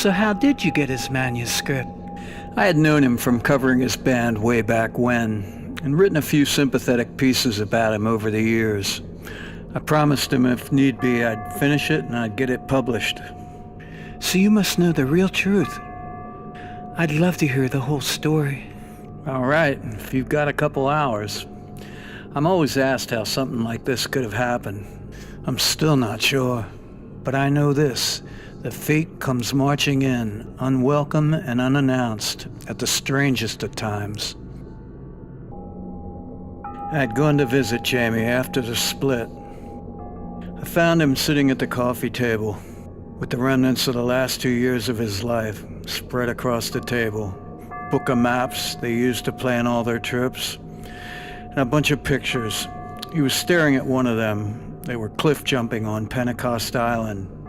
So how did you get his manuscript? I had known him from covering his band way back when, and written a few sympathetic pieces about him over the years. I promised him if need be I'd finish it and I'd get it published. So you must know the real truth. I'd love to hear the whole story. All right, if you've got a couple hours. I'm always asked how something like this could have happened. I'm still not sure, but I know this, that fate comes marching in, unwelcome and unannounced, at the strangest of times. I had gone to visit Jamie after the split. I found him sitting at the coffee table, with the remnants of the last 2 years of his life spread across the table, book of maps they used to plan all their trips, and a bunch of pictures. He was staring at one of them. They were cliff jumping on Pentecost Island.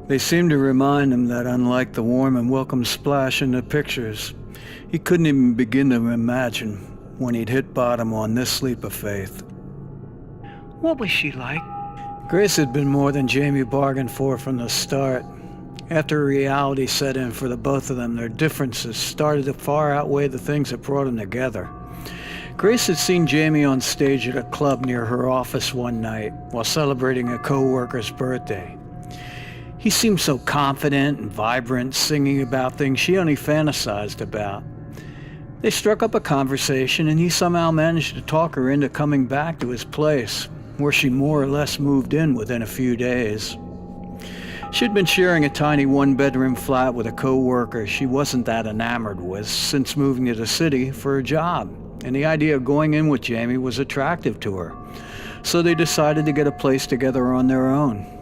They seemed to remind him that unlike the warm and welcome splash in the pictures, he couldn't even begin to imagine when he'd hit bottom on this leap of faith. What was she like? Grace had been more than Jamie bargained for from the start. After reality set in for the both of them, their differences started to far outweigh the things that brought them together. Grace had seen Jamie on stage at a club near her office one night while celebrating a co-worker's birthday. He seemed so confident and vibrant, singing about things she only fantasized about. They struck up a conversation, and he somehow managed to talk her into coming back to his place, where she more or less moved in within a few days. She'd been sharing a tiny one-bedroom flat with a co-worker she wasn't that enamored with since moving to the city for a job, and the idea of going in with Jamie was attractive to her, so they decided to get a place together on their own.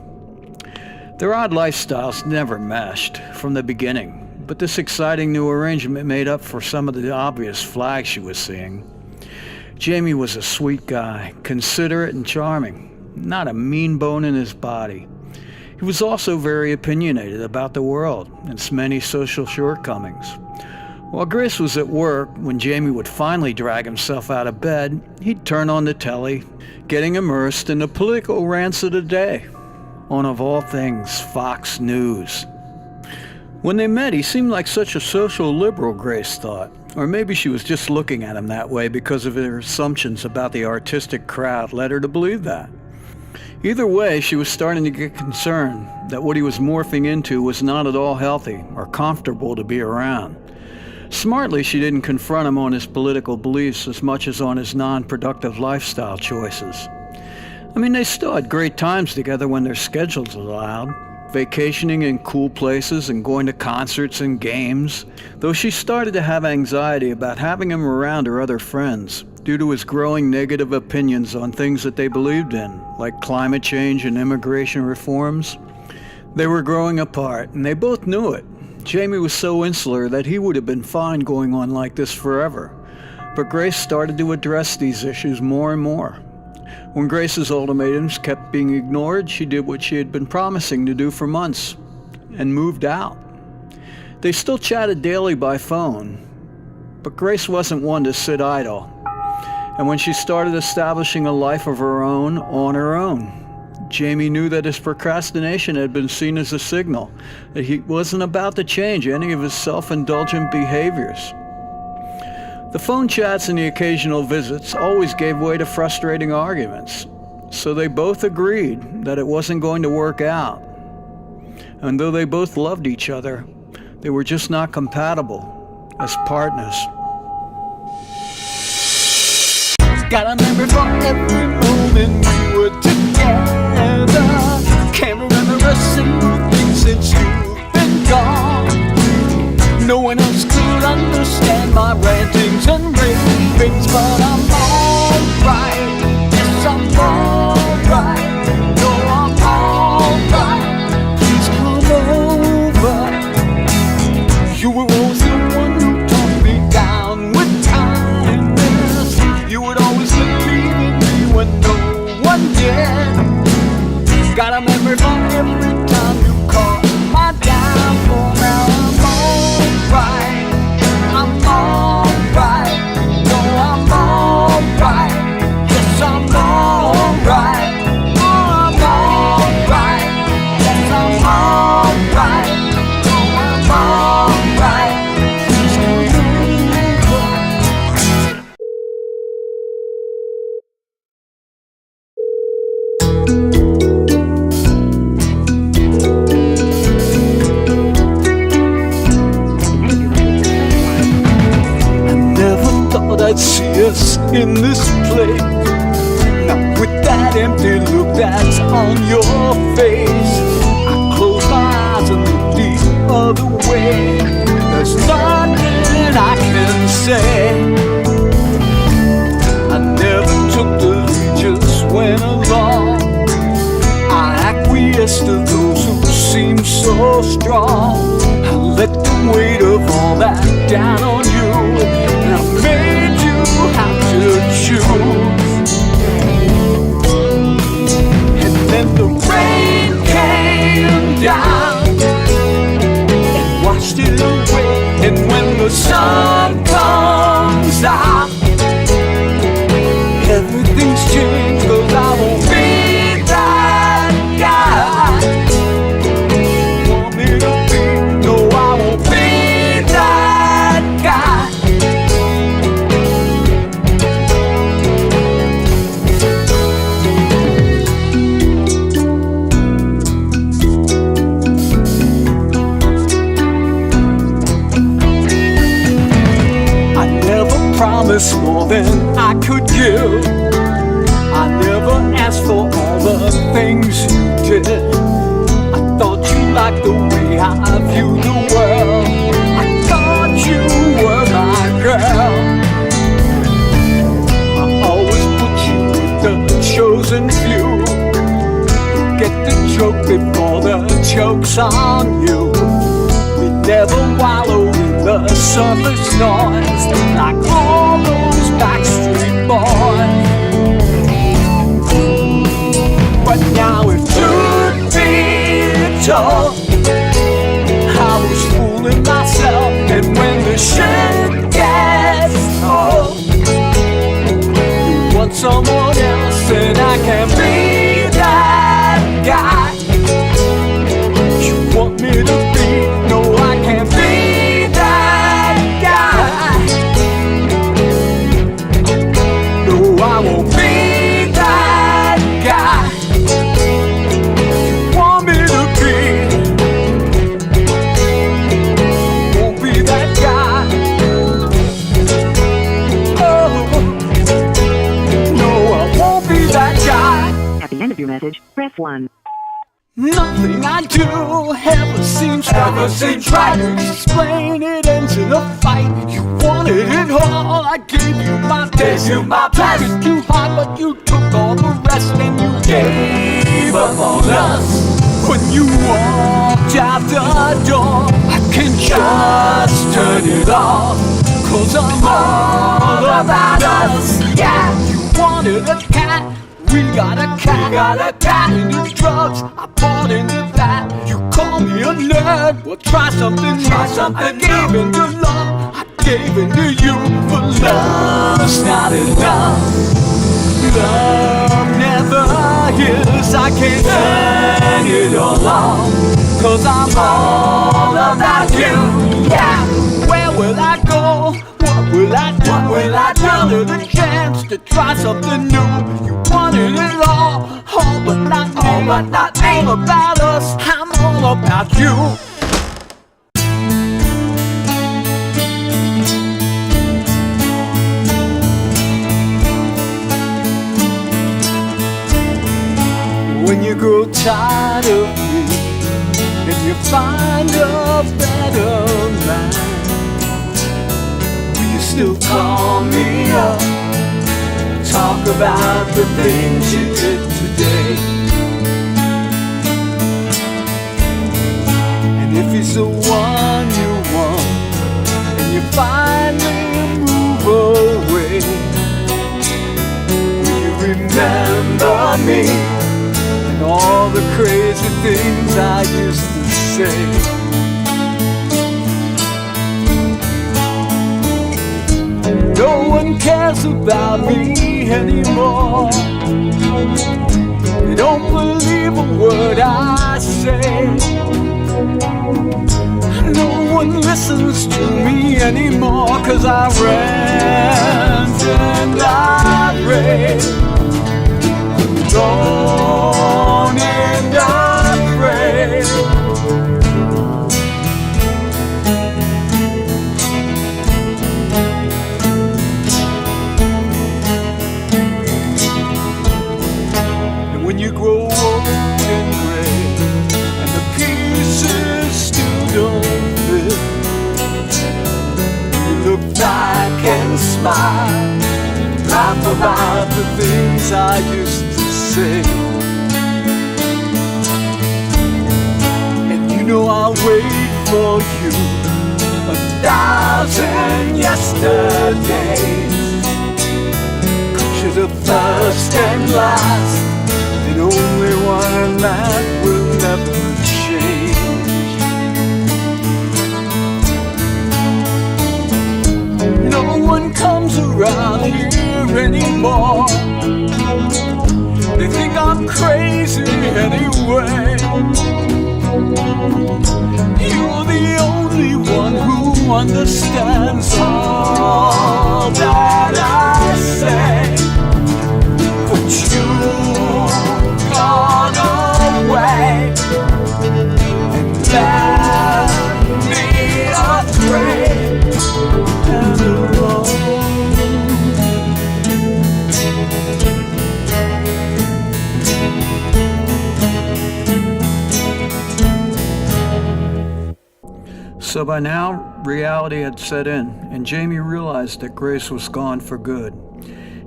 Their odd lifestyles never meshed from the beginning, but this exciting new arrangement made up for some of the obvious flags she was seeing. Jamie was a sweet guy, considerate and charming, not a mean bone in his body. He was also very opinionated about the world and its many social shortcomings. While Grace was at work, when Jamie would finally drag himself out of bed, he'd turn on the telly, getting immersed in the political rants of the day, on, of all things, Fox News. When they met, he seemed like such a social liberal, Grace thought, or maybe she was just looking at him that way because of her assumptions about the artistic crowd led her to believe that. Either way, she was starting to get concerned that what he was morphing into was not at all healthy or comfortable to be around. Smartly, she didn't confront him on his political beliefs as much as on his non-productive lifestyle choices. I mean, they still had great times together when their schedules allowed, vacationing in cool places and going to concerts and games, though she started to have anxiety about having him around her other friends due to his growing negative opinions on things that they believed in, like climate change and immigration reforms. They were growing apart, and they both knew it. Jamie was so insular that he would have been fine going on like this forever. But Grace started to address these issues more and more. When Grace's ultimatums kept being ignored, she did what she had been promising to do for months, and moved out. They still chatted daily by phone, but Grace wasn't one to sit idle. And when she started establishing a life of her own on her own, Jamie knew that his procrastination had been seen as a signal that he wasn't about to change any of his self-indulgent behaviors. The phone chats and the occasional visits always gave way to frustrating arguments, so they both agreed that it wasn't going to work out. And though they both loved each other, they were just not compatible as partners. Got a memory for every moment we were together. Can't remember a single thing since you've been gone. No one else could understand my rantings and ravings, but I'm alright. Yes, I'm alright. No, I'm alright. Please come over. You were always the one who talked me down with kindness. You would always believe in me when no one did. Got a memory for every time you called my downfall. Now I'm alright. I'm alright. No, I'm alright. Yes, I'm alright. Oh, I'm alright. Yes, I'm alright. No, I'm place. Now with that empty look that's on your face, I close my eyes and look the other way. There's nothing I can say. I never took the lead, just went along. I acquiesced to those who seem so strong. I let the weight of all that down on you, and I made you have to choose. And then the rain came down and washed it away. And when the sun comes out, everything's changed, 'cause I won't be that guy you want me to be. No, I won't be that guy. I never promised more than I could give. I never asked for all the things you did. I thought you liked the way I view the world. I thought you were my girl. I always put you with the chosen few. Get the joke before the joke's on you. We never wallow in the surface noise like all those backstreet boys. But now if truth be told, I was fooling myself. And when the shit gets old, you want someone else, and I can't be that guy you want me to be. No, I can't be that guy. No, I won't be that guy you want me to be. Won't be that guy. Oh, no, I won't be that guy. At the end of your message, press 1. Nothing I do ever seems right. Explain it ends in a fight. You wanted it all, I gave you my best. You took it too hard, but you took all the rest. And you gave up on us. When you walked out the door, I can just turn it off. 'Cause I'm all about us. Yeah, you wanted a cat, we got a cat. Into drugs, I bought into that. You call me a nerd, well try something new. I gave into love, I gave into you. But love's not enough. Love never is. I can't turn it all off. 'Cause I'm all about you. Yeah, where will I go? What will I do? Another the chance to try something new. You wanted it all but not me. All about us, I'm all about you. When you grow tired of me and you find a better man, will you still call me up? Talk about the things you did today. And if he's the one you want and you finally move away, will you remember me and all the crazy things I used to say? No one cares about me anymore. They don't believe a word I say. No one listens to me anymore, 'cause I rant and I rave. Alone and afraid. as I used to say. And you know I'll wait for you 1,000 yesterdays. You're the first and last, and only one, and that will never change. No one comes around here anymore. They think I'm crazy anyway. You're the only one who understands all that I say. But you've gone away and left me afraid and alone. So by now, reality had set in, and Jamie realized that Grace was gone for good.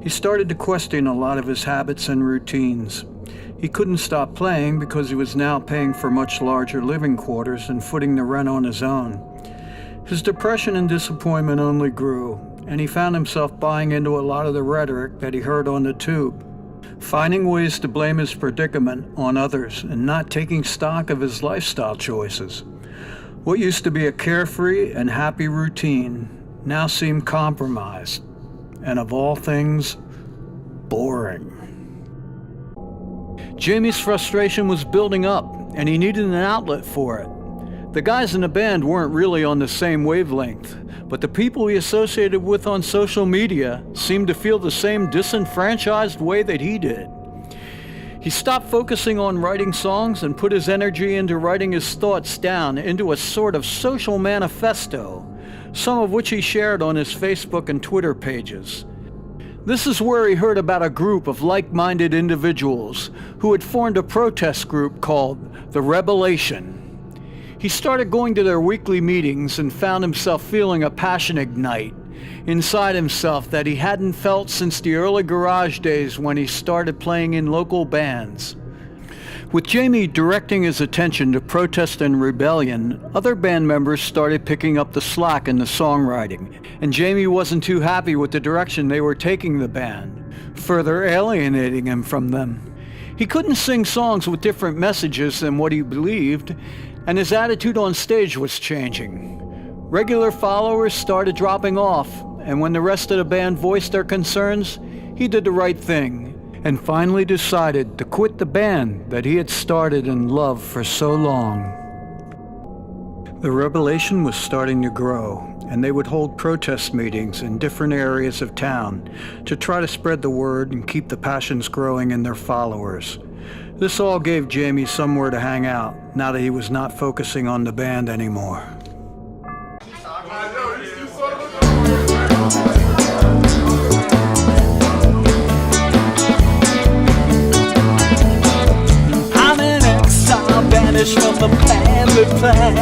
He started to question a lot of his habits and routines. He couldn't stop playing because he was now paying for much larger living quarters and footing the rent on his own. His depression and disappointment only grew, and he found himself buying into a lot of the rhetoric that he heard on the tube, finding ways to blame his predicament on others and not taking stock of his lifestyle choices. What used to be a carefree and happy routine now seemed compromised, and of all things, boring. Jamie's frustration was building up, and he needed an outlet for it. The guys in the band weren't really on the same wavelength, but the people he associated with on social media seemed to feel the same disenfranchised way that he did. He stopped focusing on writing songs and put his energy into writing his thoughts down into a sort of social manifesto, some of which he shared on his Facebook and Twitter pages. This is where he heard about a group of like-minded individuals who had formed a protest group called the Revelation. He started going to their weekly meetings and found himself feeling a passion ignite inside himself that he hadn't felt since the early garage days when he started playing in local bands. With Jamie directing his attention to protest and rebellion, other band members started picking up the slack in the songwriting, and Jamie wasn't too happy with the direction they were taking the band, further alienating him from them. He couldn't sing songs with different messages than what he believed, and his attitude on stage was changing. Regular followers started dropping off, and when the rest of the band voiced their concerns, he did the right thing and finally decided to quit the band that he had started and loved for so long. The Revelation was starting to grow, and they would hold protest meetings in different areas of town to try to spread the word and keep the passions growing in their followers. This all gave Jamie somewhere to hang out now that he was not focusing on the band anymore. I'm an exile, banished from the family plan,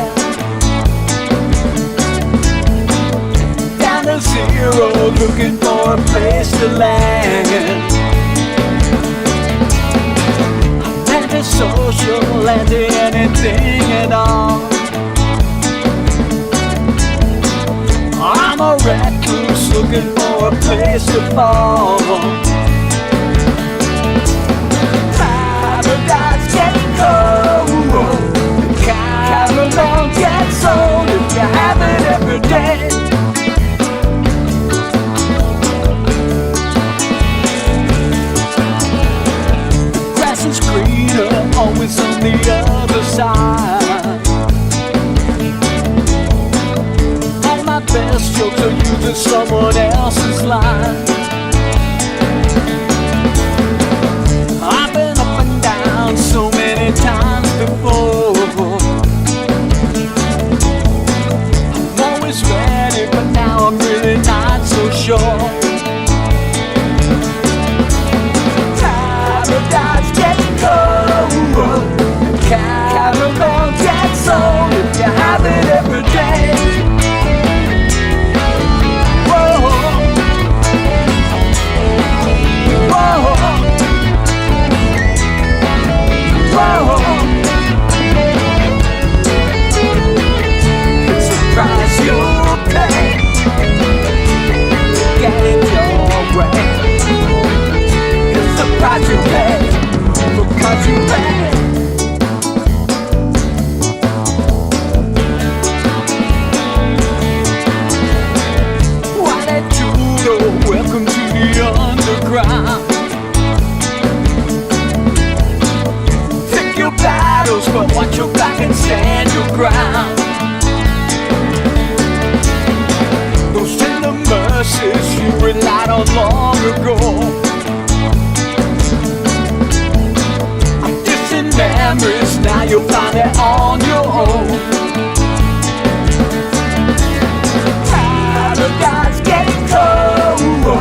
down to zero, looking for a place to land. I'm antisocial, anti-anything at all. I'm a recluse looking for a place to fall. Paradise getting cold. The caramel gets old if you have it every day. The grass is greener, always on the other side. Best jokes are using someone else's line. from long ago. Distant memories, now you'll find it on your own. Paradise gets cold,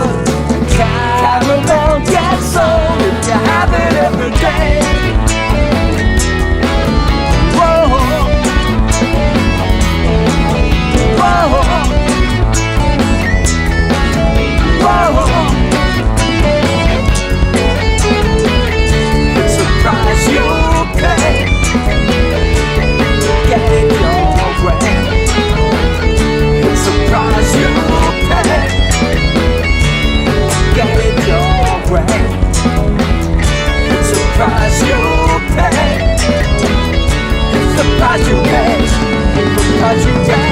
caramel gets sold if you have it every day. Whoa, whoa, whoa. It's a price you pay. Get it your way. It's a price you pay. Get it your way. It's a price you pay. It's the price you pay. It's the price you pay.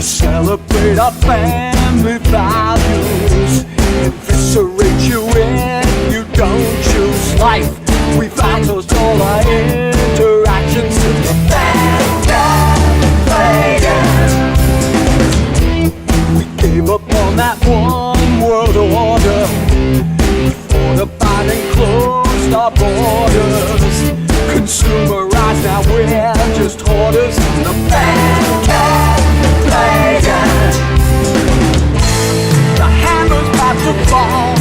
Celebrate our family values, eviscerate you when you don't choose life. We find those all our interactions in the we gave up on that one world order before the Biden closed our borders. Consumerized, now we're just hoarders in the the hammer's about to fall.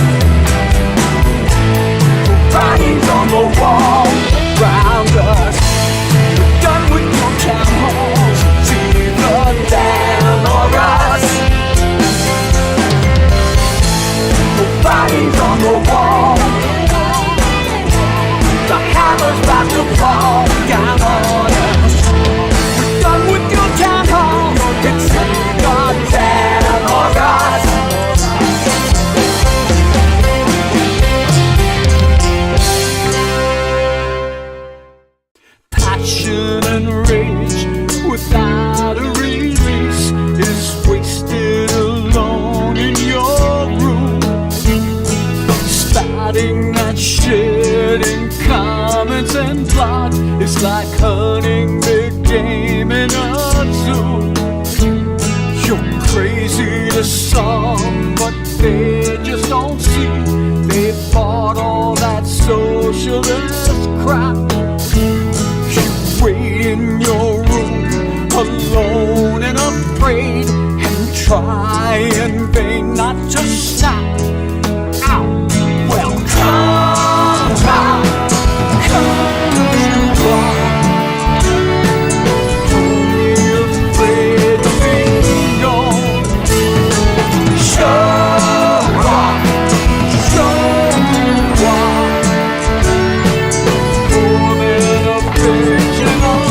Writings on the wall around us. We're done with your town halls. It's either them or us. try in vain not to snap. Ow! Well, come out, come as you are. Only afraid to be known. Show up, show you are. More than a vision of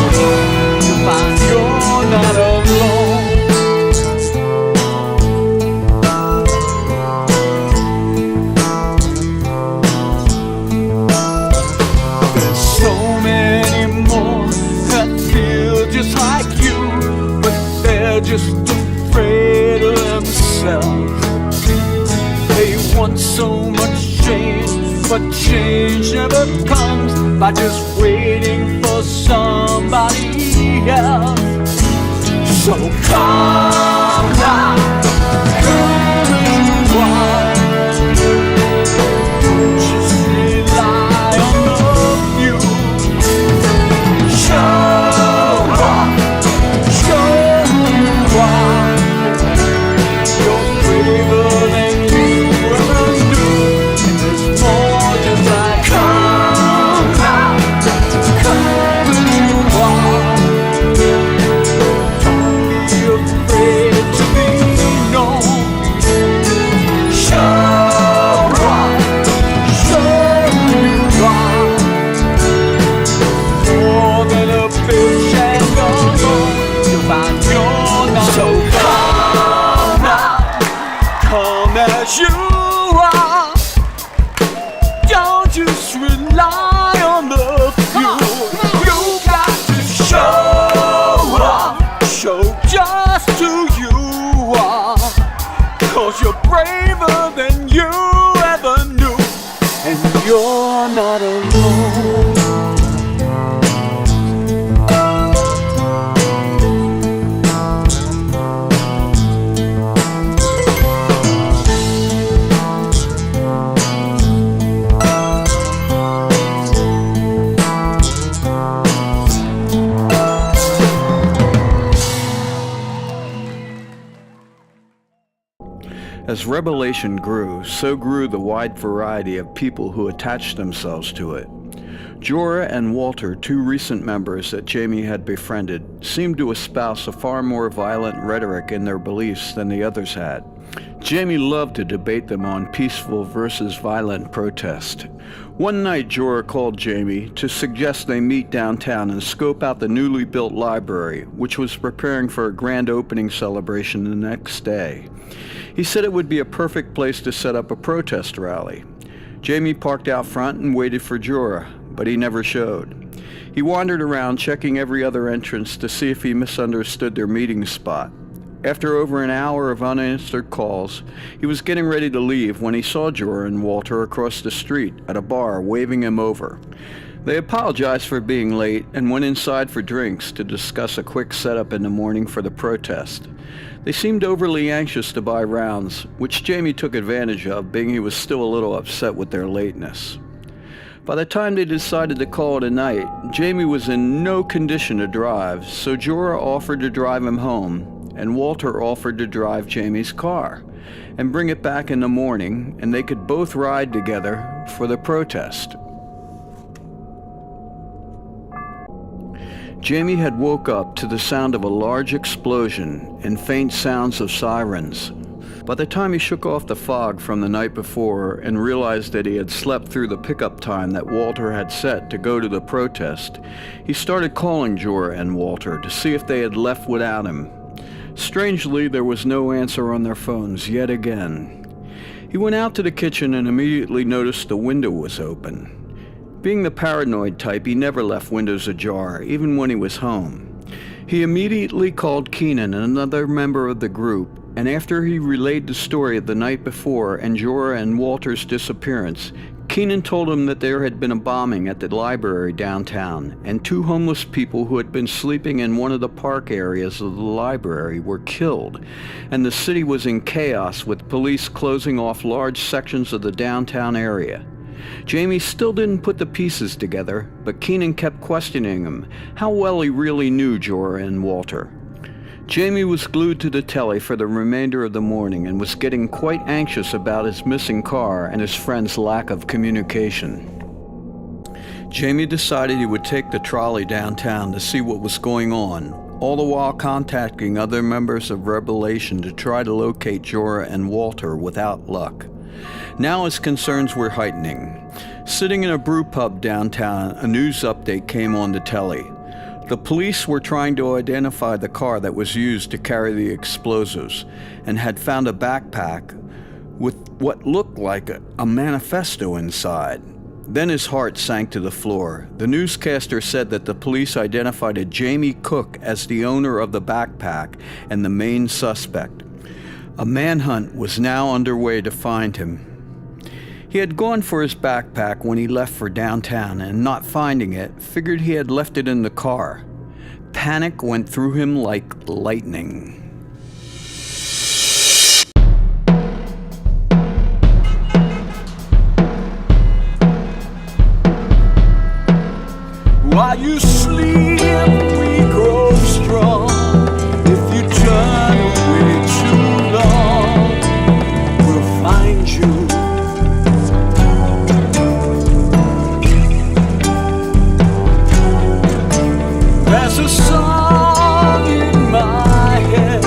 you find you're not alone. There's so many more that feel just like you, but they're just afraid of themselves. They want so much change, but change never comes by just waiting for somebody else. So come now, come as you are. Don't just rely on the few. Show up, show who you are. You're braver than you ever knew. And there's more just like come out, come as you are. Don't be afraid to be known. Show up, show who you are. More than a fish and a bone, you'll find you're not so come out, come as you are. Don't just rely on the few. You got to show up, show just who you are. 'Cause you're braver than you ever knew, and you're not alone. As Revelation grew, so grew the wide variety of people who attached themselves to it. Jorah and Walter, two recent members that Jamie had befriended, seemed to espouse a far more violent rhetoric in their beliefs than the others had. Jamie loved to debate them on peaceful versus violent protest. One night Jorah called Jamie to suggest they meet downtown and scope out the newly built library, which was preparing for a grand opening celebration the next day. He said it would be a perfect place to set up a protest rally. Jamie parked out front and waited for Jorah, but he never showed. He wandered around checking every other entrance to see if he misunderstood their meeting spot. After over an hour of unanswered calls, he was getting ready to leave when he saw Jorah and Walter across the street at a bar waving him over. They apologized for being late and went inside for drinks to discuss a quick setup in the morning for the protest. They seemed overly anxious to buy rounds, which Jamie took advantage of, being he was still a little upset with their lateness. By the time they decided to call it a night, Jamie was in no condition to drive, so Jorah offered to drive him home, and Walter offered to drive Jamie's car and bring it back in the morning, and they could both ride together for the protest. Jamie had woke up to the sound of a large explosion and faint sounds of sirens. By the time he shook off the fog from the night before and realized that he had slept through the pickup time that Walter had set to go to the protest, he started calling Jorah and Walter to see if they had left without him. Strangely, there was no answer on their phones yet again. He went out to the kitchen and immediately noticed the window was open. Being the paranoid type, he never left windows ajar, even when he was home. He immediately called Keenan, another member of the group, and after he relayed the story of the night before and Jorah and Walter's disappearance, Keenan told him that there had been a bombing at the library downtown, and two homeless people who had been sleeping in one of the park areas of the library were killed, and the city was in chaos with police closing off large sections of the downtown area. Jamie still didn't put the pieces together, but Keenan kept questioning him how well he really knew Jorah and Walter. Jamie was glued to the telly for the remainder of the morning and was getting quite anxious about his missing car and his friend's lack of communication. Jamie decided he would take the trolley downtown to see what was going on, all the while contacting other members of Revelation to try to locate Jorah and Walter without luck. Now his concerns were heightening. Sitting in a brew pub downtown, a news update came on the telly. The police were trying to identify the car that was used to carry the explosives and had found a backpack with what looked like a manifesto inside. Then his heart sank to the floor. The newscaster said that the police identified a Jamie Cook as the owner of the backpack and the main suspect. A manhunt was now underway to find him. He had gone for his backpack when he left for downtown and, not finding it, figured he had left it in the car. Panic went through him like lightning. While you sleep, we grow strong. If you turn away too long, we'll find you. There's a song in my head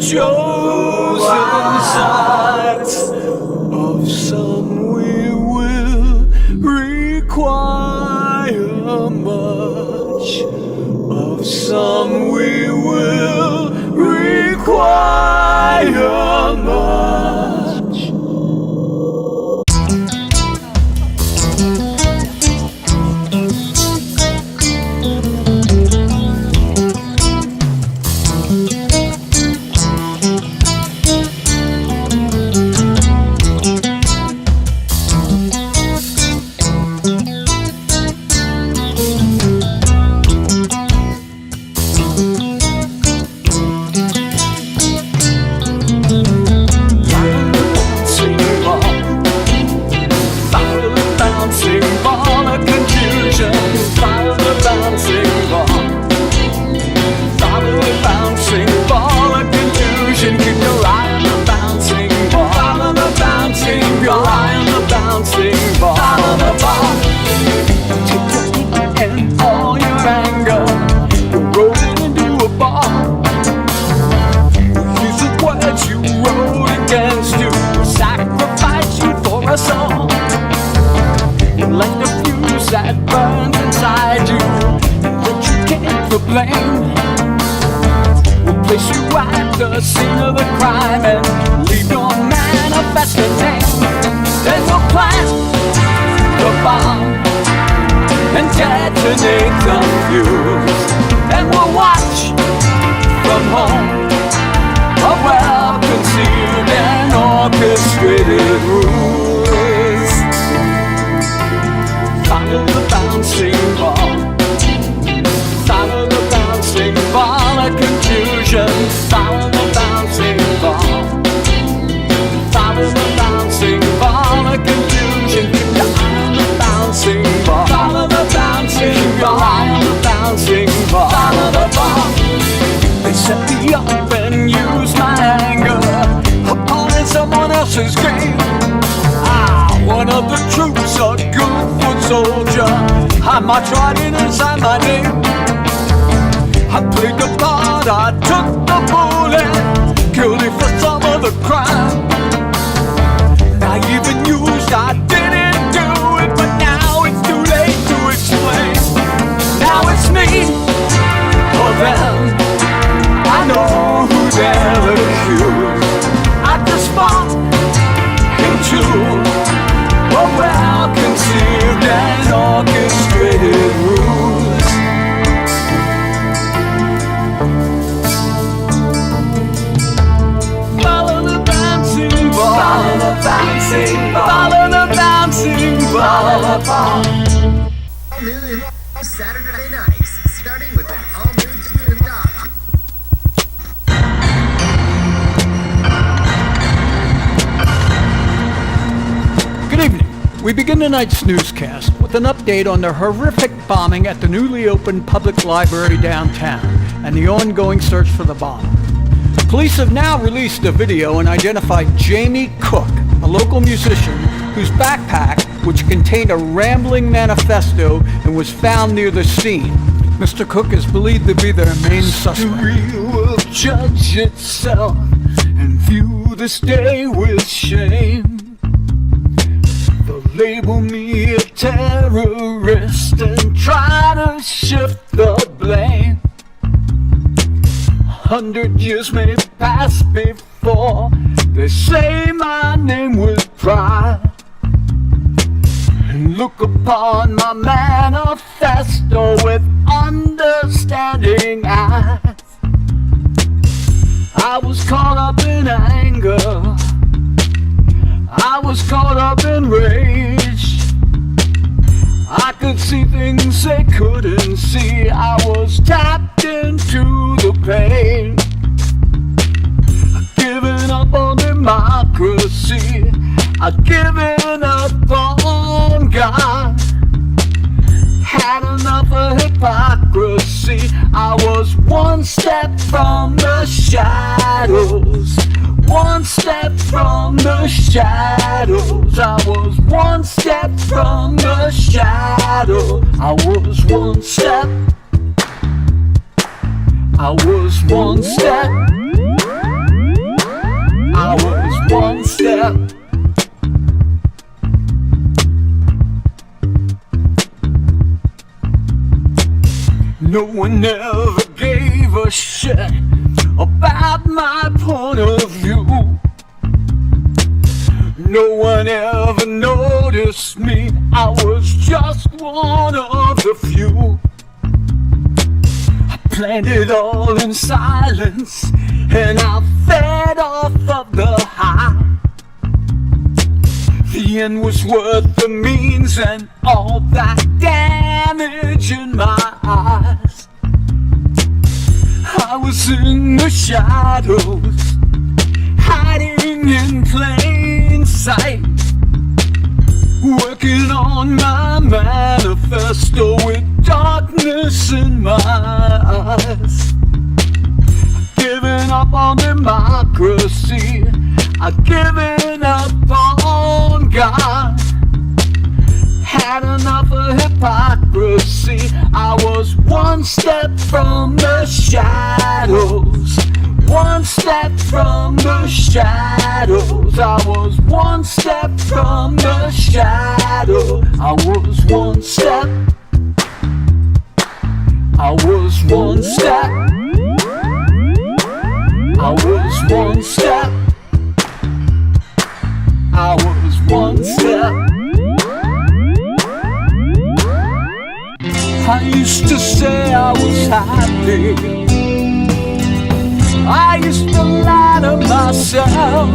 chosen sides. Of some we will require much. Of some we will require much. We'll place you at the scene of the crime and leave your manifesto name. Then we'll plant the bomb and detonate the fuse. And we'll watch from home a well-conceived and orchestrated ruse. Follow the bouncing ball. Follow the bouncing ball of confusion. Follow the bouncing ball. Follow the bouncing ball of confusion. Keep your eye on the bouncing ball. Follow the bouncing ball. Eye on the bouncing ball. Follow the ball. They set me up and use my anger upon someone else's game. One of the troops, a good foot soldier. I marched right in and signed my name. I played the part, I took the bullet, guilty for some of the crime. I even used, I didn't do it, but now it's too late to explain. Now it's me or them. I know who they'll accuse. I just fall into a well-conceived and orchestrated ruse. Follow the bouncing ball. Follow the bouncing ball. Follow the bouncing ball. Follow the ball. New Saturday nights, starting with an all-new dot. Good evening. We begin tonight's newscast with an update on the horrific bombing at the newly opened public library downtown and the ongoing search for the bomber. Police have now released a video and identified Jamie Cook, a local musician whose backpack, which contained a rambling manifesto and was found near the scene. Mr. Cook is believed to be their main suspect. History will judge itself and view this day with shame. They'll label me a terrorist and try to shift the blame. 100 years may pass before they say my name with pride and look upon my manifesto with understanding eyes. I was caught up in anger, I was caught up in rage. I could see things they couldn't see. I was tapped into the pain. I've given up on democracy, I've given up on God. Had enough of hypocrisy. I was one step from the shadows. One step from the shadows. I was one step from the shadow. I was one step. I was one step No one ever gave a shit about my point of view. No one ever noticed me, I was just one of the few. I planned it all in silence, and I fed off of the high. The end was worth the means and all that damage in my eyes. I was in the shadows, hiding in plain sight, working on my manifesto with darkness in my eyes. Giving up on democracy, I've given up on God. Had enough of hypocrisy, I was one step from the shadows. One step from the shadows. I was one step from the shadow. I was one step. I was one step. I was one step. I was one step. I used to say I was happy. I used to lie to myself.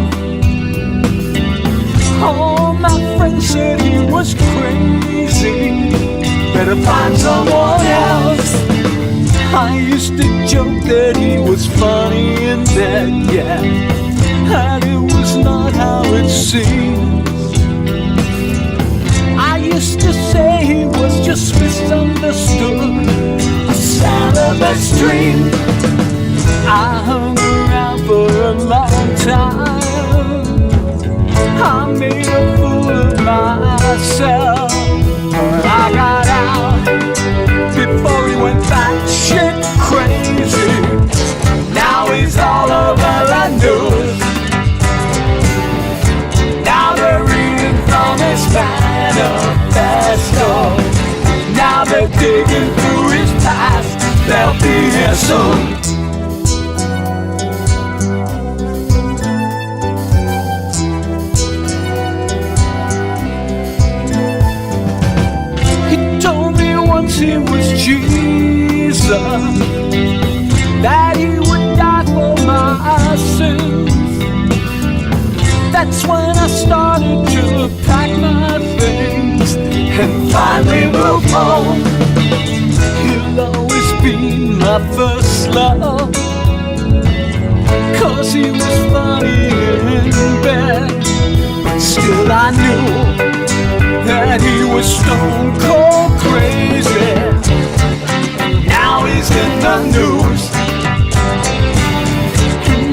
All my friends said he was crazy, better find someone else. I used to joke that he was funny in bed, yeah, and it was not how it seems. I used to say he was just misunderstood, a celibate dream. I hung around for a long time. I made a fool of myself. I got out before he went batshit crazy. Now he's all over the news. Now they're reading from his manifesto. Now they're digging through his past. They'll be here soon. He was Jesus, that he would die for my sins. That's when I started to pack my things and finally move home. He'll always be my first love, 'cause he was funny in bed. But still I knew that he was stone cold crazy. Now he's in the news.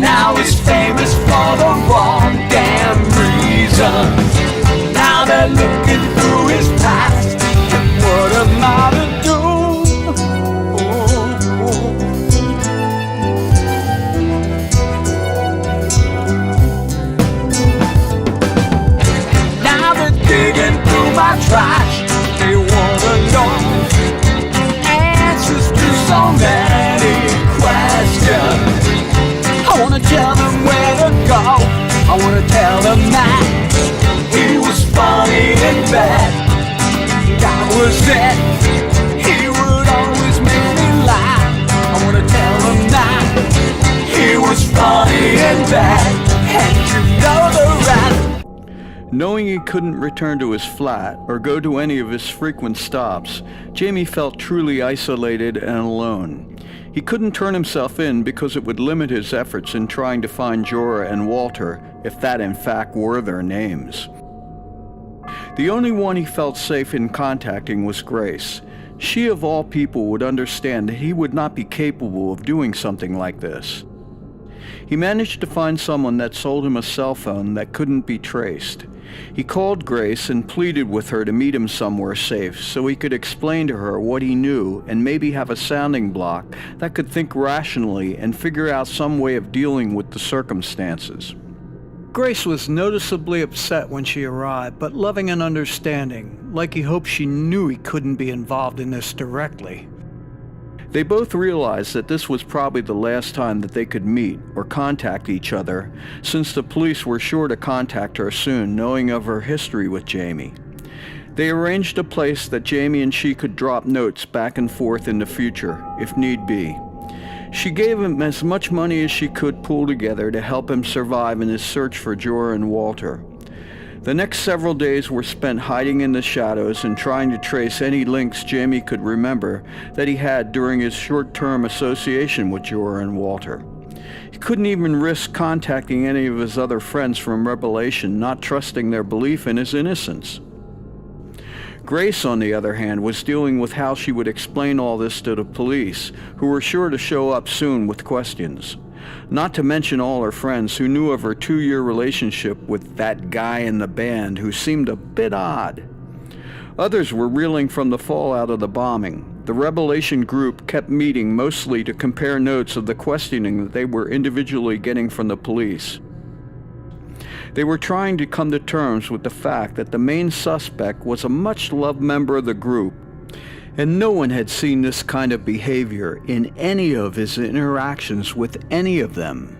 Now he's famous for the wrong damn reasons. Now they're looking through his past. What am I to do? Now they're digging through my trash. They wanna know answers to so many questions. I wanna tell them where to go. I wanna tell them that he was funny in bed. That was it. He would always make me laugh. I wanna tell them that he was funny in bed. And you know the rest. Knowing he couldn't return to his flat or go to any of his frequent stops, Jamie felt truly isolated and alone. He couldn't turn himself in because it would limit his efforts in trying to find Jorah and Walter, if that in fact were their names. The only one he felt safe in contacting was Grace. She of all people would understand that he would not be capable of doing something like this. He managed to find someone that sold him a cell phone that couldn't be traced. He called Grace and pleaded with her to meet him somewhere safe so he could explain to her what he knew and maybe have a sounding block that could think rationally and figure out some way of dealing with the circumstances. Grace was noticeably upset when she arrived, but loving and understanding, like he hoped she knew he couldn't be involved in this directly. They both realized that this was probably the last time that they could meet or contact each other, since the police were sure to contact her soon, knowing of her history with Jamie. They arranged a place that Jamie and she could drop notes back and forth in the future, if need be. She gave him as much money as she could pull together to help him survive in his search for Jorah and Walter. The next several days were spent hiding in the shadows and trying to trace any links Jamie could remember that he had during his short-term association with Jorah and Walter. He couldn't even risk contacting any of his other friends from Revelation, not trusting their belief in his innocence. Grace, on the other hand, was dealing with how she would explain all this to the police, who were sure to show up soon with questions. Not to mention all her friends who knew of her 2-year relationship with that guy in the band who seemed a bit odd. Others were reeling from the fallout of the bombing. The Revelation group kept meeting mostly to compare notes of the questioning that they were individually getting from the police. They were trying to come to terms with the fact that the main suspect was a much-loved member of the group, and no one had seen this kind of behavior in any of his interactions with any of them.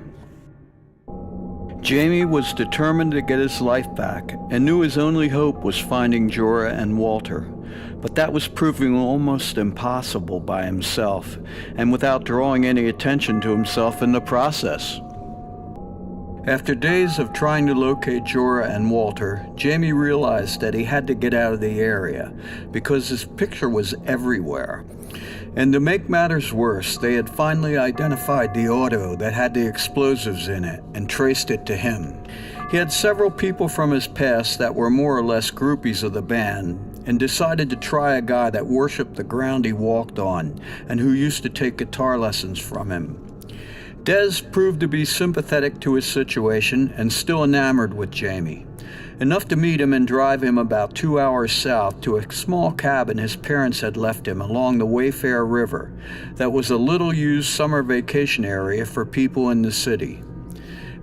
Jamie was determined to get his life back and knew his only hope was finding Jorah and Walter, but that was proving almost impossible by himself and without drawing any attention to himself in the process. After days of trying to locate Jorah and Walter, Jamie realized that he had to get out of the area because his picture was everywhere. And to make matters worse, they had finally identified the auto that had the explosives in it and traced it to him. He had several people from his past that were more or less groupies of the band and decided to try a guy that worshipped the ground he walked on and who used to take guitar lessons from him. Des proved to be sympathetic to his situation and still enamored with Jamie, enough to meet him and drive him about 2 hours south to a small cabin his parents had left him along the Wayfair River that was a little-used summer vacation area for people in the city.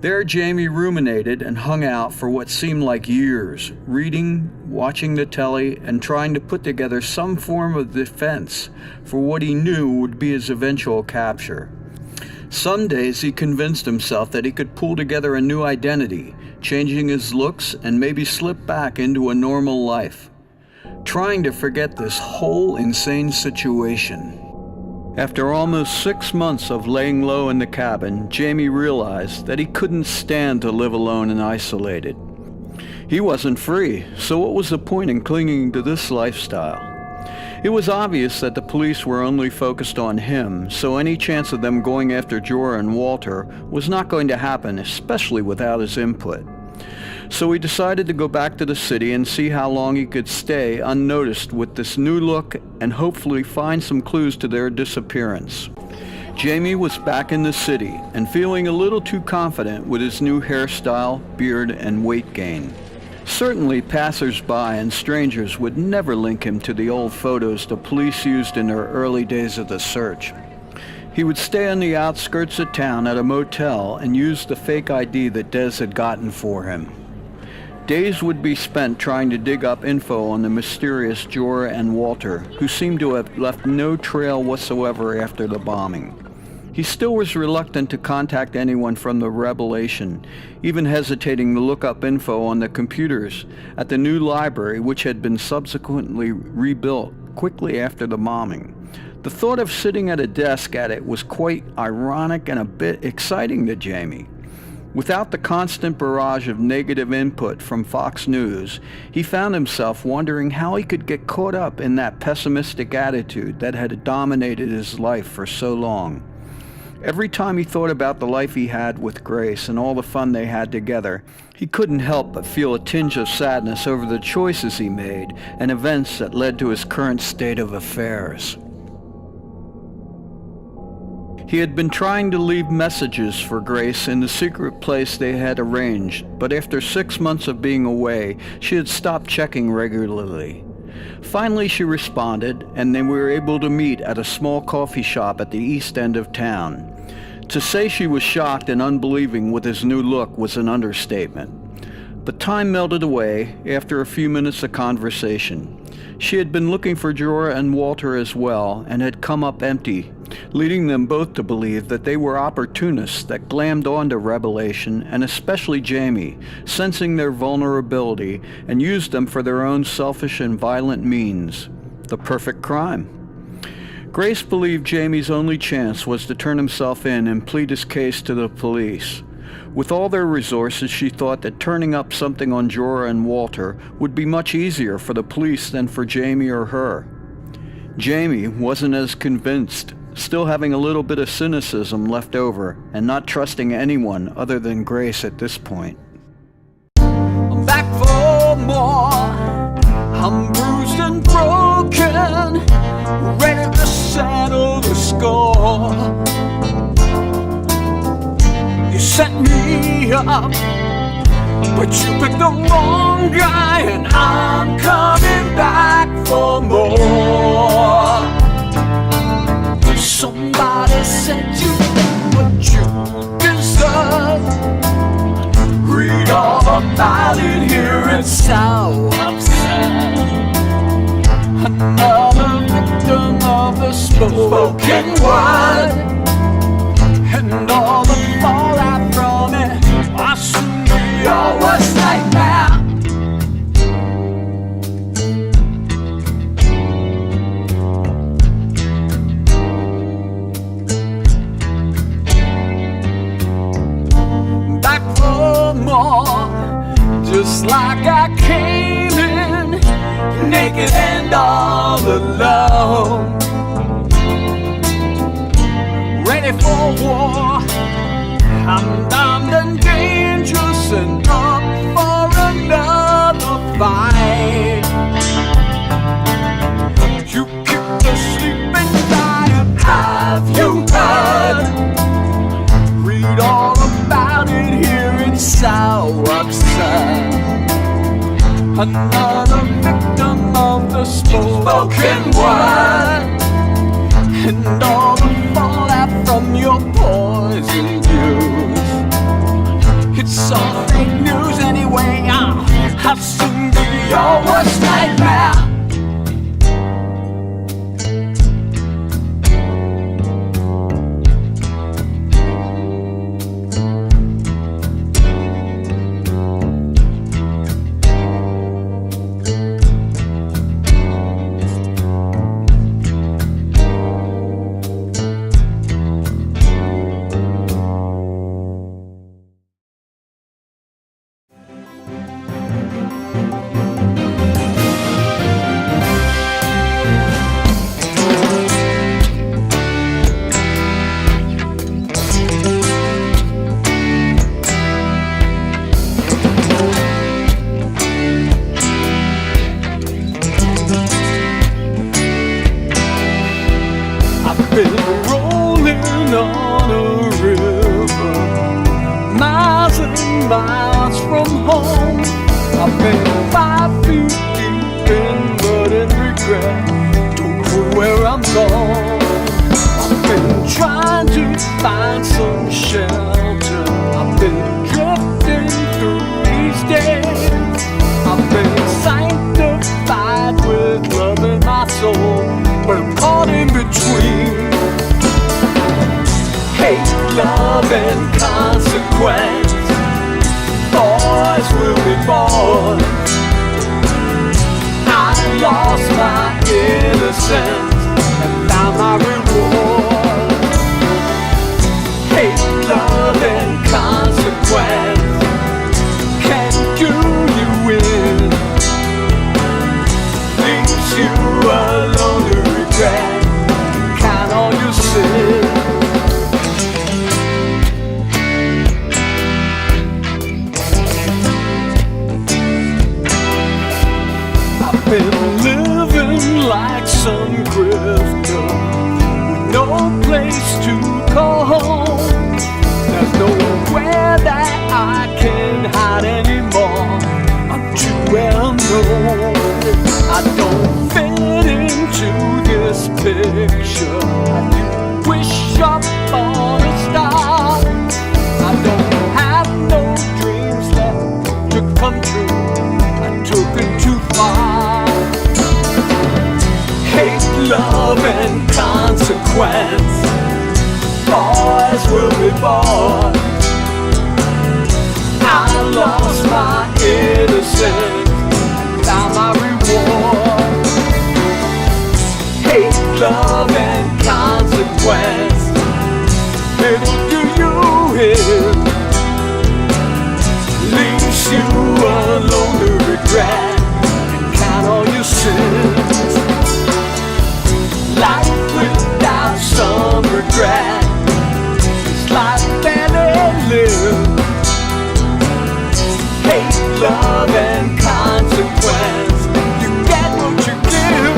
There Jamie ruminated and hung out for what seemed like years, reading, watching the telly, and trying to put together some form of defense for what he knew would be his eventual capture. Some days he convinced himself that he could pull together a new identity, changing his looks and maybe slip back into a normal life, trying to forget this whole insane situation. After almost 6 months of laying low in the cabin, Jamie realized that he couldn't stand to live alone and isolated. He wasn't free, so what was the point in clinging to this lifestyle? It was obvious that the police were only focused on him, so any chance of them going after Jorah and Walter was not going to happen, especially without his input. So he decided to go back to the city and see how long he could stay unnoticed with this new look and hopefully find some clues to their disappearance. Jamie was back in the city and feeling a little too confident with his new hairstyle, beard, and weight gain. Certainly passers-by and strangers would never link him to the old photos the police used in their early days of the search. He would stay on the outskirts of town at a motel and use the fake ID that Des had gotten for him. Days would be spent trying to dig up info on the mysterious Jorah and Walter, who seemed to have left no trail whatsoever after the bombing. He still was reluctant to contact anyone from the Revelation, even hesitating to look up info on the computers at the new library, which had been subsequently rebuilt quickly after the bombing. The thought of sitting at a desk at it was quite ironic and a bit exciting to Jamie. Without the constant barrage of negative input from Fox News, he found himself wondering how he could get caught up in that pessimistic attitude that had dominated his life for so long. Every time he thought about the life he had with Grace and all the fun they had together, he couldn't help but feel a tinge of sadness over the choices he made and events that led to his current state of affairs. He had been trying to leave messages for Grace in the secret place they had arranged, but after 6 months of being away, she had stopped checking regularly. Finally she responded, and they were able to meet at a small coffee shop at the east end of town. To say she was shocked and unbelieving with his new look was an understatement. But time melted away after a few minutes of conversation. She had been looking for Jorah and Walter as well, and had come up empty, leading them both to believe that they were opportunists that glammed onto Revelation, and especially Jaime, sensing their vulnerability, and used them for their own selfish and violent means. The perfect crime. Grace believed Jaime's only chance was to turn himself in and plead his case to the police. With all their resources, she thought that turning up something on Jorah and Walter would be much easier for the police than for Jaime or her. Jaime wasn't as convinced, still having a little bit of cynicism left over and not trusting anyone other than Grace at this point. I'm back for more. I'm bruised and broken, ready to settle the score. You set me up, but you picked the wrong guy, and I'm coming back for more. Somebody said you get what you deserve. Read all about it here in Social Cantata. Another victim of the spoken word, and all the fallout from it. I soon be your worst nightmare. Back for more, just like I came in, naked and all alone. Ready for war, I'm armed and dangerous and up for another fight. You keep the sleeping giant, have you heard? Read all about it here in Social Cantata. Another victim of the spoken word, and all the fallout from your poison views. It's all fake news anyway. I'll soon be your worst nightmare. Been rolling on a river, miles and miles from home. I've been 5 feet deep in mud and regret, don't know where I'm going. I've been trying to find some shelter, I've been drifting through these days. I've been sanctified with love in my soul, but I'm caught in between hate, love, and consequence. Boys will be born. I lost my innocence and found my reward. Hate, love, and consequence can do you in, leaves you alone to regret, count all your sins. Been living like some consequence. Boys will be born. I lost my innocence, now my reward. Hate, love, and consequence. It'll do you in, leaves you alone to regret and count all your sins. Life without some regret is life barely lived. Hate, love, and consequence. You get what you give.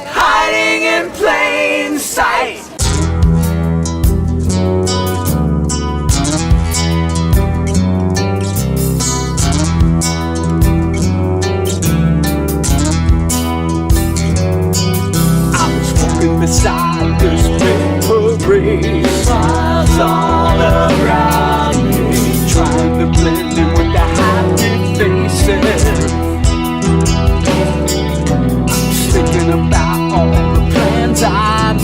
Hiding in plain sight. I was walking beside this big parade, smiles all around me, trying to blend in with the happy faces. Thinking about all the plans I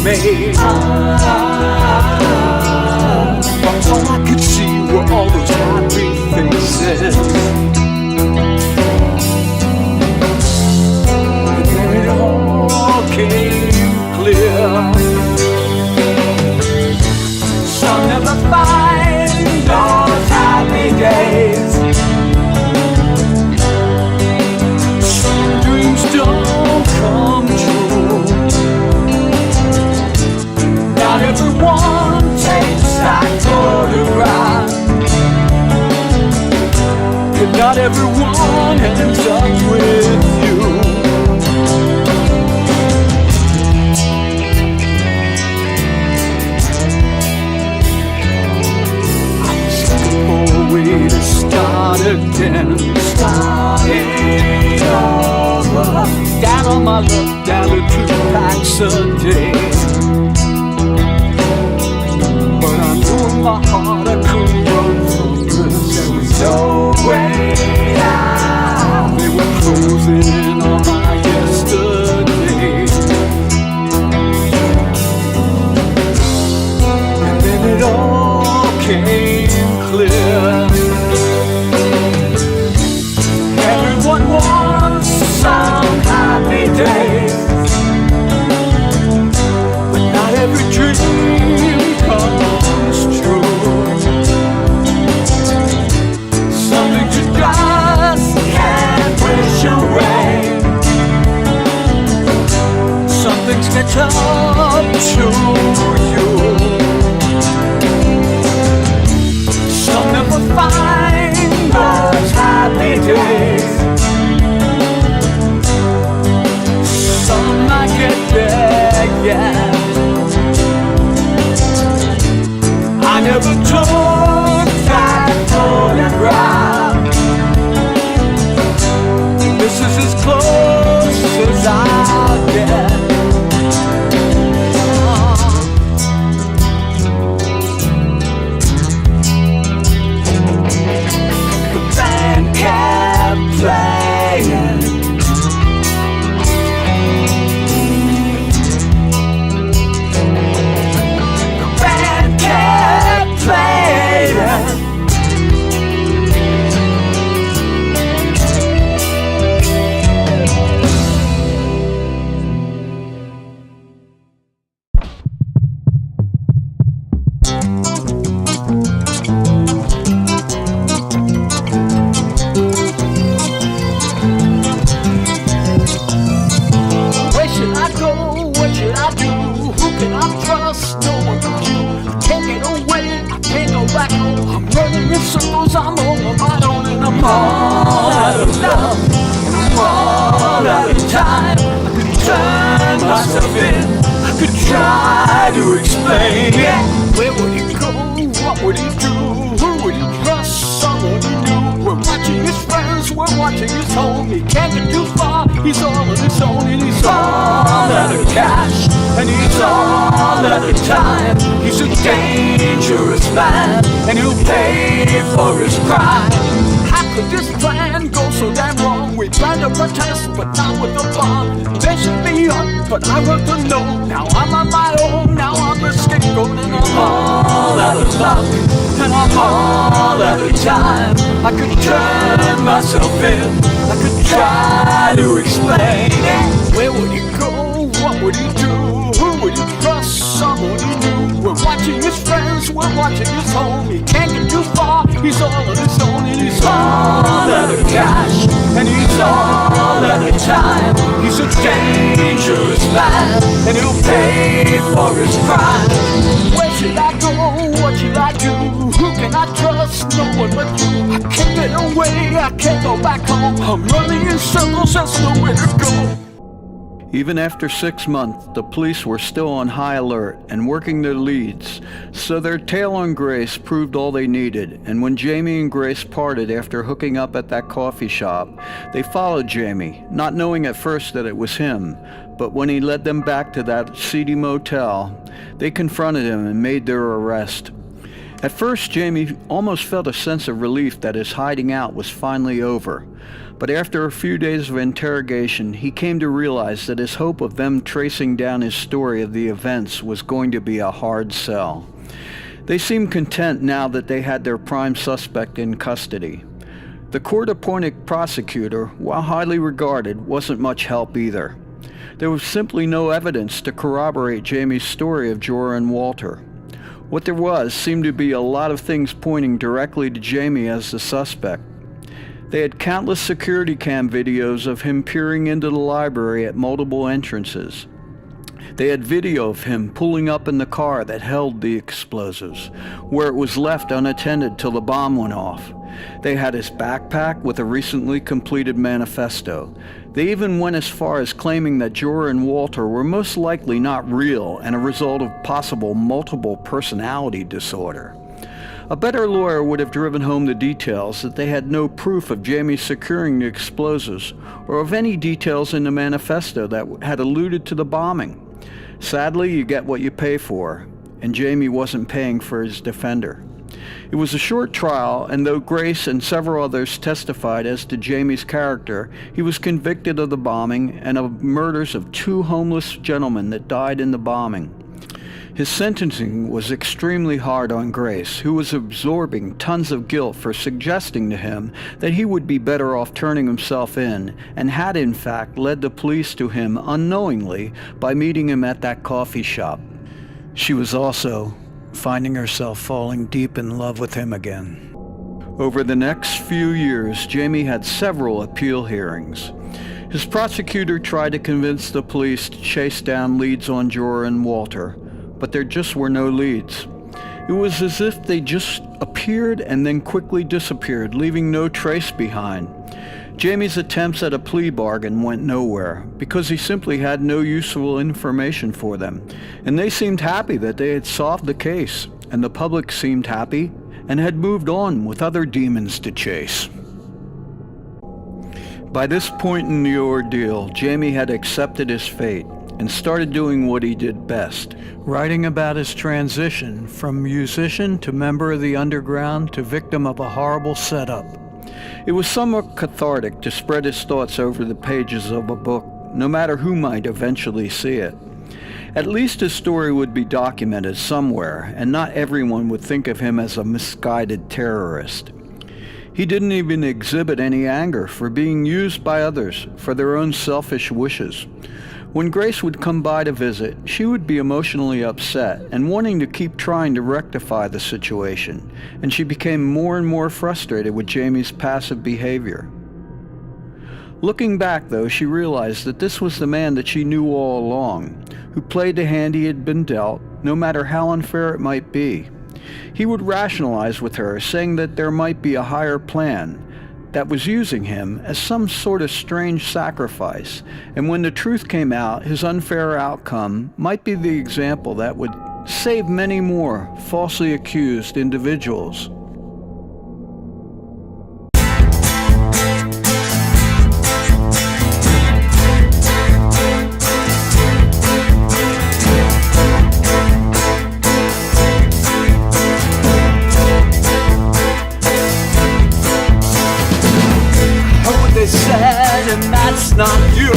made, but all I could see were all those happy faces. And then it all came clear. Some never find those happy days. Some dreams don't come true. Not everyone takes that photograph, and not everyone ends up with you. I was looking for a way to start again, starting over. Down on my luck, down to 2 packs a day. But I knew in my heart I couldn't run from this. There was no way out. They were closing in on my yesterday. And then it all came clear. Everyone wants some happy days, but not every dream comes true. Some things you just can't wish away. circles, I'm on my own, and I'm all out of love, and I'm all out of time. I could turn myself in, I could try to explain. Where would he go? What would he do? Who would he trust? Someone he knew. We're watching his friends, we're watching his home. He can't get too far, he's all on his own, and he's all out of cash, and he's all out of time. He's a dangerous man, and he'll pay for his crime. How could this plan go so damn wrong? We tried to protest, but not with a bomb. They should be up, but I wrote the note. Now I'm on my own, now I'm the scapegoat, and I'm all out of luck, and I'm all out of time. I could turn myself in, I could try to explain. Where would he go? What would he do? Who would he trust? Someone he knew. We're watching his friends, we're watching his home. He can't get too far, he's all on his own, and he's all out of cash, and he's all out of time. He's a dangerous man, and he'll pay for his crime. Where should I go? What should I do? Who can I trust? No one but you. I can't get away, I can't go back home. I'm running in circles, there's nowhere to go. Even after 6 months, the police were still on high alert and working their leads, so their tail on Grace proved all they needed. And when Jamie and Grace parted after hooking up at that coffee shop, they followed Jamie, not knowing at first that it was him. But when he led them back to that seedy motel, they confronted him and made their arrest. At first, Jamie almost felt a sense of relief that his hiding out was finally over. But after a few days of interrogation, he came to realize that his hope of them tracing down his story of the events was going to be a hard sell. They seemed content now that they had their prime suspect in custody. The court-appointed prosecutor, while highly regarded, wasn't much help either. There was simply no evidence to corroborate Jamie's story of Jorah and Walter. What there was seemed to be a lot of things pointing directly to Jamie as the suspect. They had countless security cam videos of him peering into the library at multiple entrances. They had video of him pulling up in the car that held the explosives, where it was left unattended till the bomb went off. They had his backpack with a recently completed manifesto. They even went as far as claiming that Jorah and Walter were most likely not real and a result of possible multiple personality disorder. A better lawyer would have driven home the details that they had no proof of Jamie securing the explosives or of any details in the manifesto that had alluded to the bombing. Sadly, you get what you pay for, and Jamie wasn't paying for his defender. It was a short trial, and though Grace and several others testified as to Jamie's character, he was convicted of the bombing and of murders of 2 homeless gentlemen that died in the bombing. His sentencing was extremely hard on Grace, who was absorbing tons of guilt for suggesting to him that he would be better off turning himself in, and had in fact led the police to him unknowingly by meeting him at that coffee shop. She was also finding herself falling deep in love with him again. Over the next few years, Jamie had several appeal hearings. His prosecutor tried to convince the police to chase down leads on Jorah and Walter, but there just were no leads. It was as if they just appeared and then quickly disappeared, leaving no trace behind. Jamie's attempts at a plea bargain went nowhere, because he simply had no useful information for them, and they seemed happy that they had solved the case, and the public seemed happy and had moved on with other demons to chase. By this point in the ordeal, Jamie had accepted his fate and started doing what he did best, writing about his transition from musician to member of the underground to victim of a horrible setup. It was somewhat cathartic to spread his thoughts over the pages of a book, no matter who might eventually see it. At least his story would be documented somewhere, and not everyone would think of him as a misguided terrorist. He didn't even exhibit any anger for being used by others for their own selfish wishes. When Grace would come by to visit, she would be emotionally upset and wanting to keep trying to rectify the situation, and she became more and more frustrated with Jamie's passive behavior. Looking back, though, she realized that this was the man that she knew all along, who played the hand he had been dealt, no matter how unfair it might be. He would rationalize with her, saying that there might be a higher plan that was using him as some sort of strange sacrifice, and when the truth came out, his unfair outcome might be the example that would save many more falsely accused individuals. They said, and that's not you. I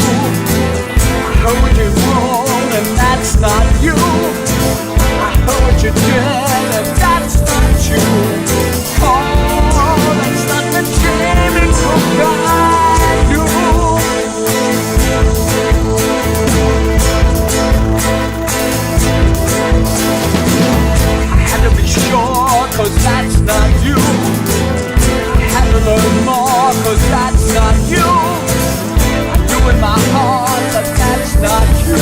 heard what you wrong, and that's not you. I heard what you did, and that's not you. Oh, that's not the Jamie Cook I knew. I had to be sure, 'cause that's not you. I had to learn more, 'cause that's not you. I knew in my heart, but that's not you.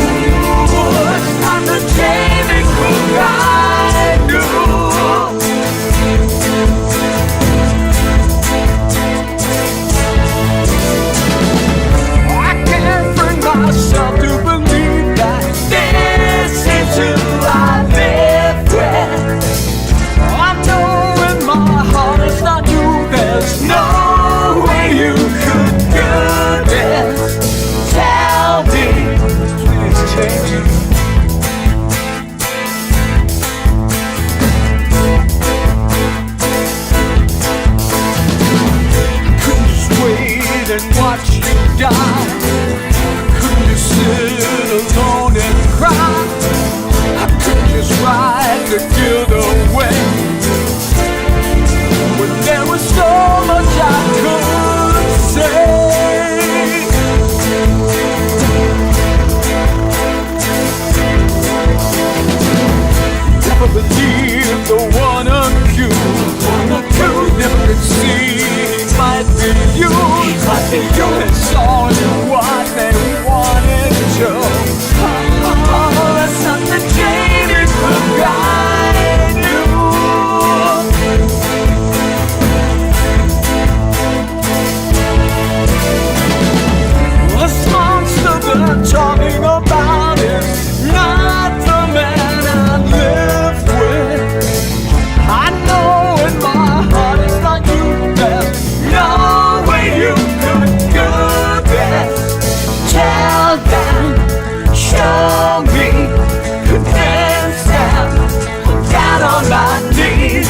Ooh, it's not the Jamie Cook I knew. I can't bring myself to believe that this is who I live with. I know in my heart it's not you. There's no way you could do this. Tell me, please change it. I couldn't just wait and watch you die. Couldn't just sit alone and cry. I couldn't just ride the guilt away. When there was so much I could say. Never believed the one accused. Never could see he might be used. They saw in what they wanted to. Oh, that's not the Jamie Cook I knew. This monster they're talking about is not the man I live with. I know in my heart it's not you. There's no way you could do this. Tell them, show me, convince them, I'm down on my knees.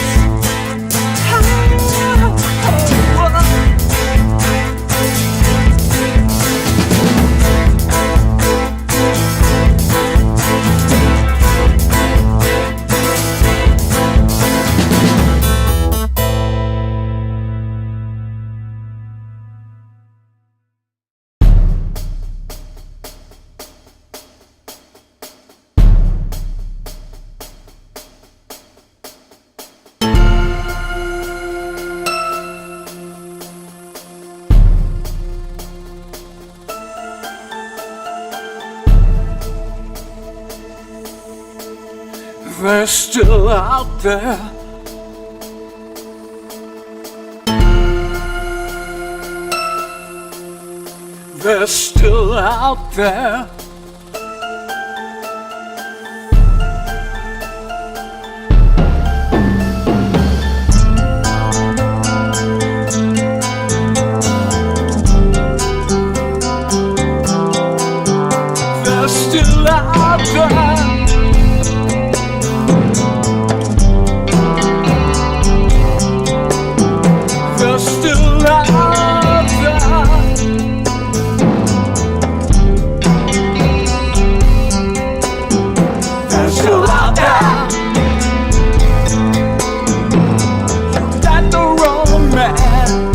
They're still out there. They're still out there. They're still out there. They're still out there. They're still out there. Got the wrong man.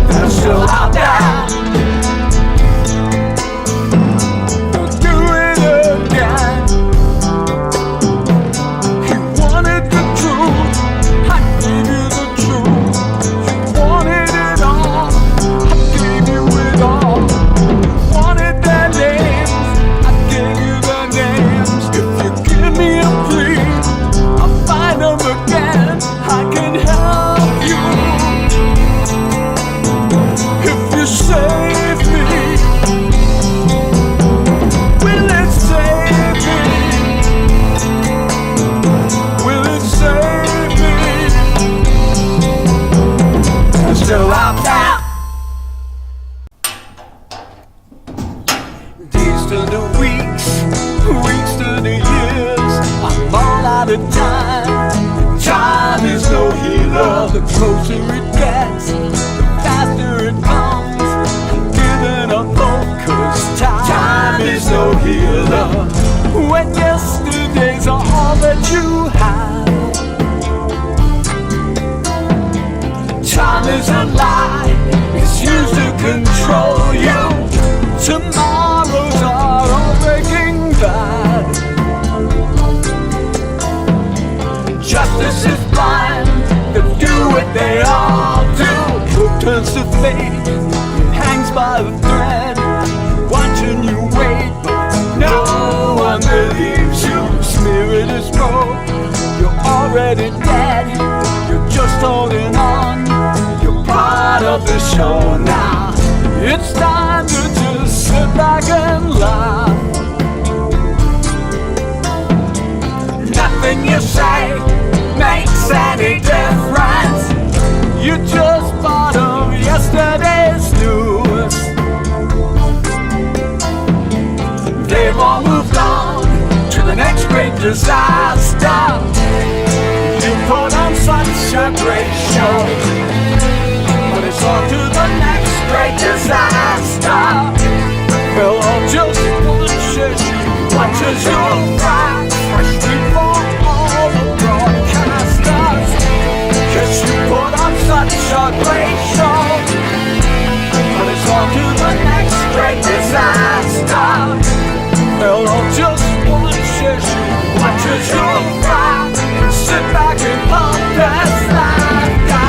They're still out there. turn to weeks, weeks turn to years. I'm all out of time. Time is no healer. The closer it gets, the faster it comes. I'm giving up hope, 'cause time is no healer. When yesterdays are all that you have, time is a lie. It's used to control you. Tomorrows are all breaking bad. Justice is blind. They do what they all do. Hope turns to fate. It hangs by a thread. Watching you wait, but no one believes you. Spirit is broke. You're already dead. You're just holding on. You're part of the show now. It's time to just sit back and laugh. Nothing you say makes any difference. You're just part of yesterday's news. They've all moved on to the next great disaster. You put on such a great show, but it's on to the next great disaster. We'll all just watch as you crack, especially for all the broadcasters. 'Cause you put on such a great show, but it's on to the next great disaster. We'll all just watch as you crack, sit back and pump that laughter.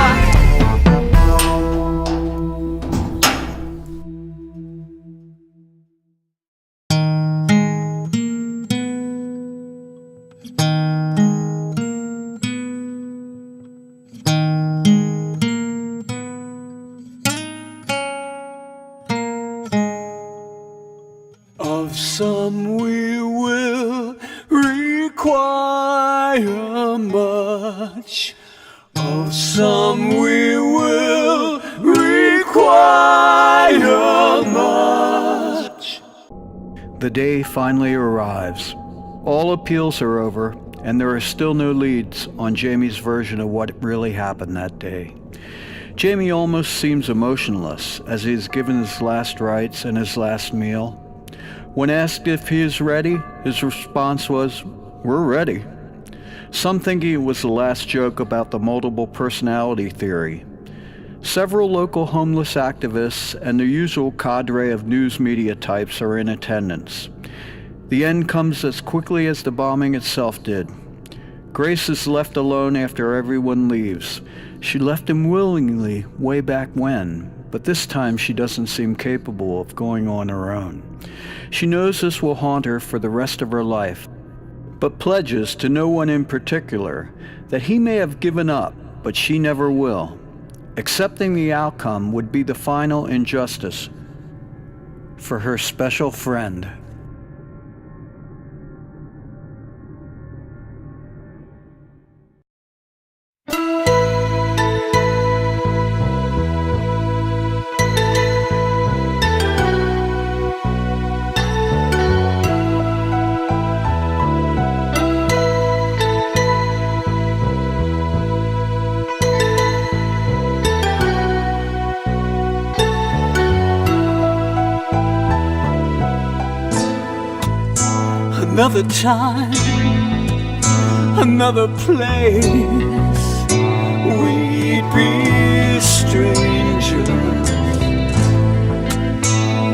Of some we will require much. Of some we will require much. The day finally arrives. All appeals are over, and there are still no leads on Jamie's version of what really happened that day. Jamie almost seems emotionless as he is given his last rites and his last meal. When asked if he is ready, his response was, "We're ready." Some thinking it was the last joke about the multiple personality theory. Several local homeless activists and the usual cadre of news media types are in attendance. The end comes as quickly as the bombing itself did. Grace is left alone after everyone leaves. She left him willingly way back when, but this time she doesn't seem capable of going on her own. She knows this will haunt her for the rest of her life, but pledges to no one in particular that he may have given up, but she never will. Accepting the outcome would be the final injustice for her special friend. Another time, another place, we'd be strangers.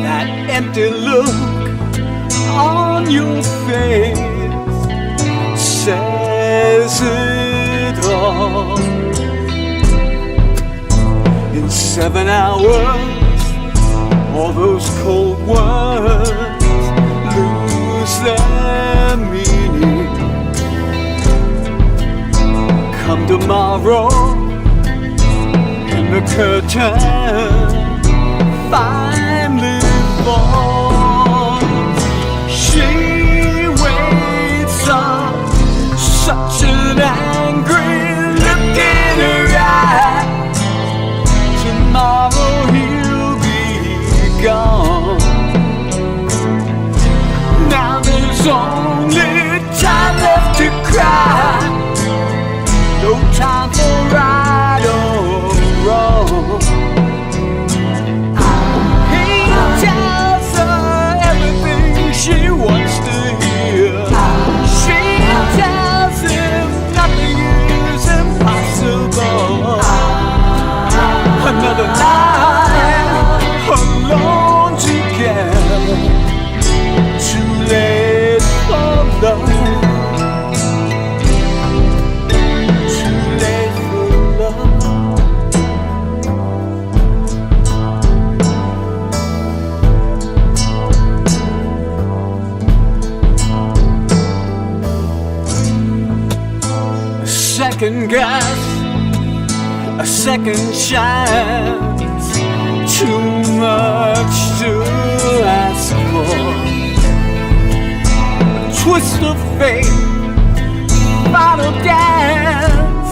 That empty look on your face says it all. In 7 hours, all those cold words lose their meaning. Come tomorrow, and the curtain finally falls. She waits up, such an angry look in her eye. Tomorrow he'll be gone. second guess, a second chance, too much to ask for. A twist of fate, final dance,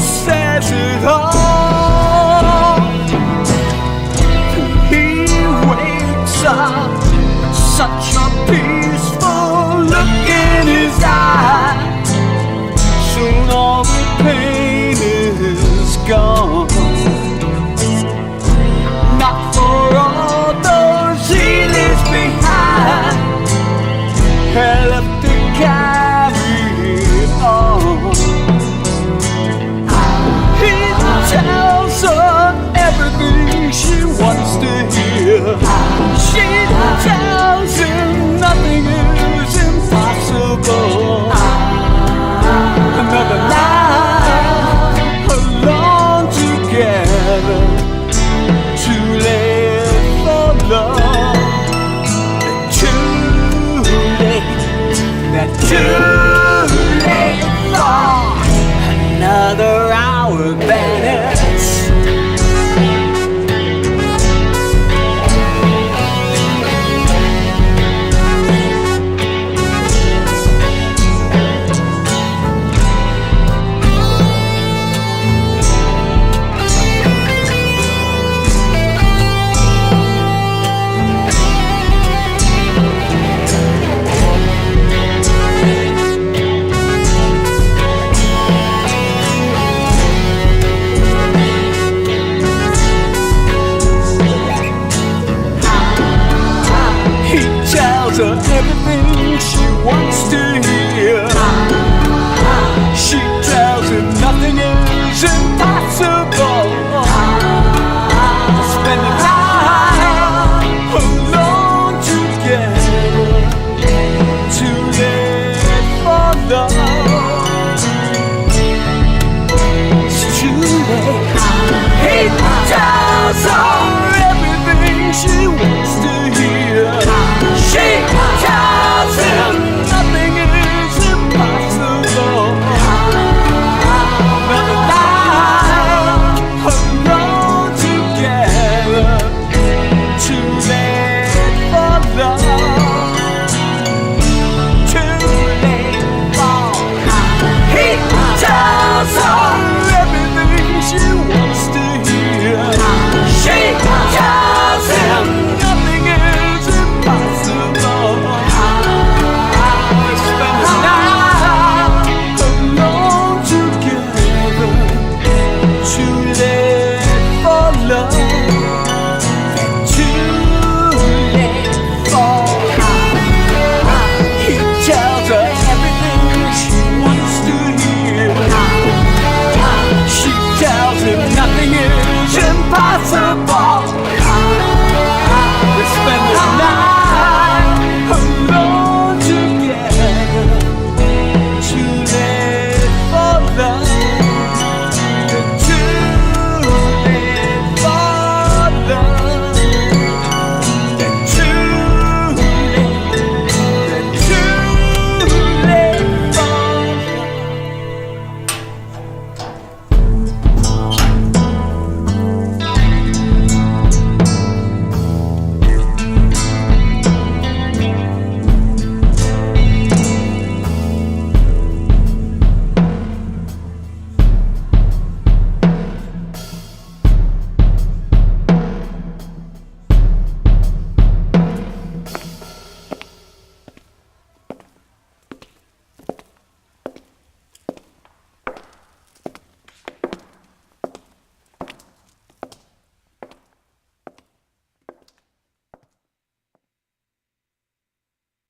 says it all. He wakes up, such a peaceful look in his eye. Soon all the pain is gone. Not for all those he leaves behind, had left to carry on. He tells her everything she wants to hear. She tells him nothing is impossible. Another night alone together, too late for love, too late for another hour vanished. Everything